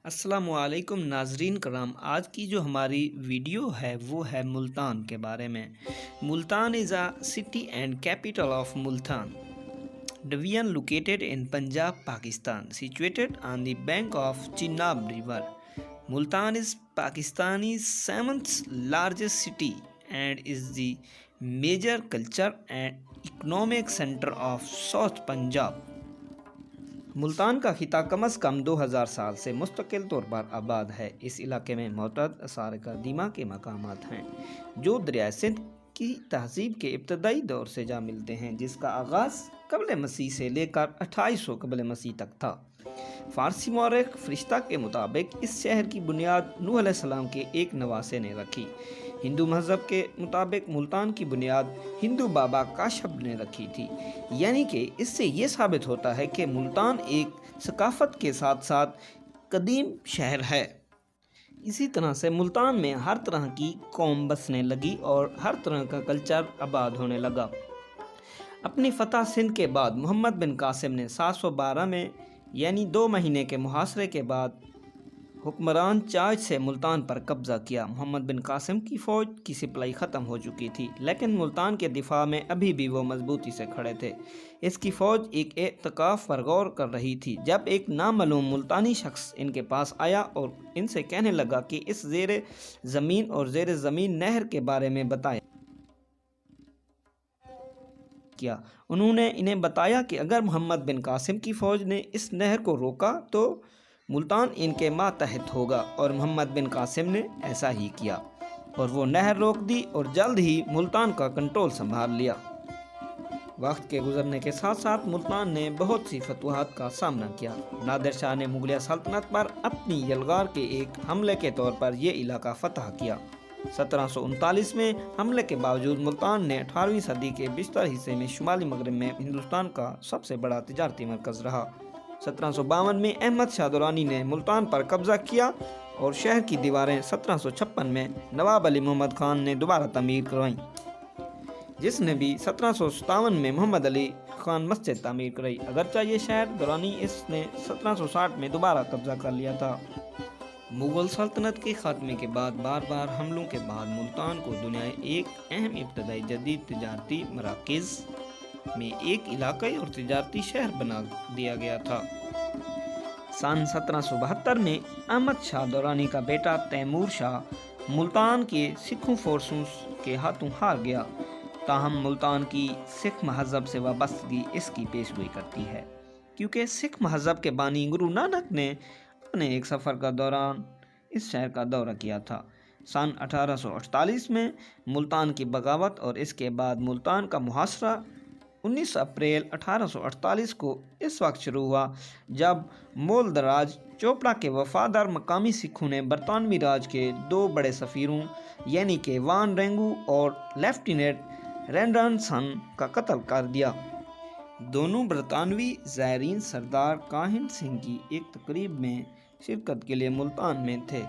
السلام علیکم ناظرین کرام، آج کی جو ہماری ویڈیو ہے وہ ہے ملتان کے بارے میں۔ Multan is a city and capital of Multan division located in Punjab Pakistan situated on the bank of Chenab river. ملتان is Pakistani's seventh largest city and is the major culture and economic center of South Punjab۔ Multan کا خطہ کم از کم 2000 سال سے مستقل طور پر آباد ہے۔ اس علاقے میں متعدد آثار قدیمہ کے مقامات ہیں جو دریائے سندھ کی تہذیب کے ابتدائی دور سے جا ملتے ہیں، جس کا آغاز قبل مسیح سے لے کر 2800 قبل مسیح تک تھا۔ فارسی مورخ فرشتہ کے مطابق اس شہر کی بنیاد نوح علیہ السلام کے ایک نواسے نے رکھی۔ ہندو مذہب کے مطابق ملتان کی بنیاد ہندو بابا کاشب نے رکھی تھی، یعنی کہ اس سے یہ ثابت ہوتا ہے کہ ملتان ایک ثقافت کے ساتھ ساتھ قدیم شہر ہے۔ اسی طرح سے ملتان میں ہر طرح کی قوم بسنے لگی اور ہر طرح کا کلچر آباد ہونے لگا۔ اپنی فتح سندھ کے بعد محمد بن قاسم نے 712 میں یعنی 2 مہینے کے محاصرے کے بعد حکمران چاچ سے ملتان پر قبضہ کیا۔ محمد بن قاسم کی فوج کی سپلائی ختم ہو چکی تھی، لیکن ملتان کے دفاع میں ابھی بھی وہ مضبوطی سے کھڑے تھے۔ اس کی فوج ایک اعتکاف پر غور کر رہی تھی جب ایک نامعلوم ملتانی شخص ان کے پاس آیا اور ان سے کہنے لگا کہ اس زیر زمین اور زیر زمین نہر کے بارے میں بتایا کیا۔ انہوں نے انہیں بتایا کہ اگر محمد بن قاسم کی فوج نے اس نہر کو روکا تو ملتان ان کے ماتحت ہوگا، اور محمد بن قاسم نے ایسا ہی کیا اور وہ نہر روک دی اور جلد ہی ملتان کا کنٹرول سنبھال لیا۔ وقت کے گزرنے کے ساتھ ساتھ ملتان نے بہت سی فتوحات کا سامنا کیا۔ نادر شاہ نے مغلیہ سلطنت پر اپنی یلغار کے ایک حملے کے طور پر یہ علاقہ فتح کیا۔ 1739 میں حملے کے باوجود ملتان نے 18ویں صدی کے بیشتر حصے میں شمالی مغرب میں ہندوستان کا سب سے بڑا تجارتی مرکز رہا۔ 1752 میں احمد شاہ درانی نے ملتان پر قبضہ کیا اور شہر کی دیواریں 1756 میں نواب علی محمد خان نے دوبارہ تعمیر کروائیں، جس نے بھی 1757 میں محمد علی خان مسجد تعمیر کرائی۔ اگرچہ یہ شہر درانی اس نے 1760 میں دوبارہ قبضہ کر لیا تھا۔ مغل سلطنت کے خاتمے کے بعد بار بار حملوں کے بعد ملتان کو دنیا ایک اہم ابتدائی جدید تجارتی مراکز میں ایک علاقائی اور تجارتی شہر بنا دیا گیا تھا۔ سن 1772 میں احمد شاہ درانی کا بیٹا تیمور شاہ ملتان کے سکھوں فورسوں کے ہاتھوں ہار گیا، تاہم ملتان کی سکھ مذہب سے وابستگی اس کی پیشگوئی کرتی ہے، کیونکہ سکھ مذہب کے بانی گرو نانک نے اپنے ایک سفر کا دوران اس شہر کا دورہ کیا تھا۔ سن 1848 میں ملتان کی بغاوت اور اس کے بعد ملتان کا محاصرہ 19 اپریل 1848 کو اس وقت شروع ہوا جب مولدراج چوپڑا کے وفادار مقامی سکھوں نے برطانوی راج کے 2 بڑے سفیروں یعنی کہ وان رینگو اور لیفٹیننٹ رینڈرسن کا قتل کر دیا۔ دونوں برطانوی زائرین سردار کاہن سنگھ کی ایک تقریب میں شرکت کے لیے ملتان میں تھے۔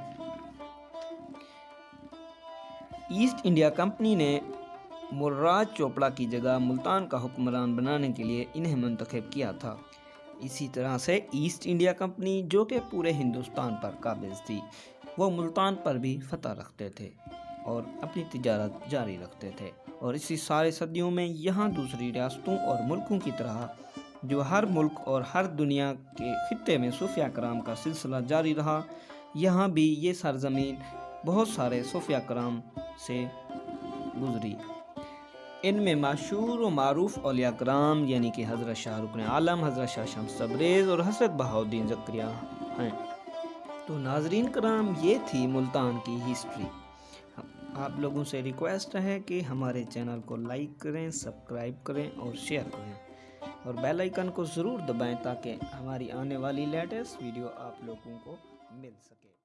ایسٹ انڈیا کمپنی نے ملراج چوپڑا کی جگہ ملتان کا حکمران بنانے کے لیے انہیں منتخب کیا تھا۔ اسی طرح سے ایسٹ انڈیا کمپنی جو کہ پورے ہندوستان پر قابض تھی، وہ ملتان پر بھی فتح رکھتے تھے اور اپنی تجارت جاری رکھتے تھے، اور اسی سارے صدیوں میں یہاں دوسری ریاستوں اور ملکوں کی طرح جو ہر ملک اور ہر دنیا کے خطے میں صوفیہ کرام کا سلسلہ جاری رہا، یہاں بھی یہ سرزمین بہت سارے صوفیہ کرام سے گزری۔ ان میں مشہور و معروف اولیاء کرام یعنی کہ حضرت شاہ رکن عالم، حضرت شاہ شمس تبریز اور حضرت بہاؤالدین زکریا ہیں۔ تو ناظرین کرام، یہ تھی ملتان کی ہسٹری۔ آپ لوگوں سے ریکویسٹ ہے کہ ہمارے چینل کو لائک کریں، سبسکرائب کریں اور شیئر کریں، اور بیل آئیکن کو ضرور دبائیں تاکہ ہماری آنے والی لیٹسٹ ویڈیو آپ لوگوں کو مل سکے۔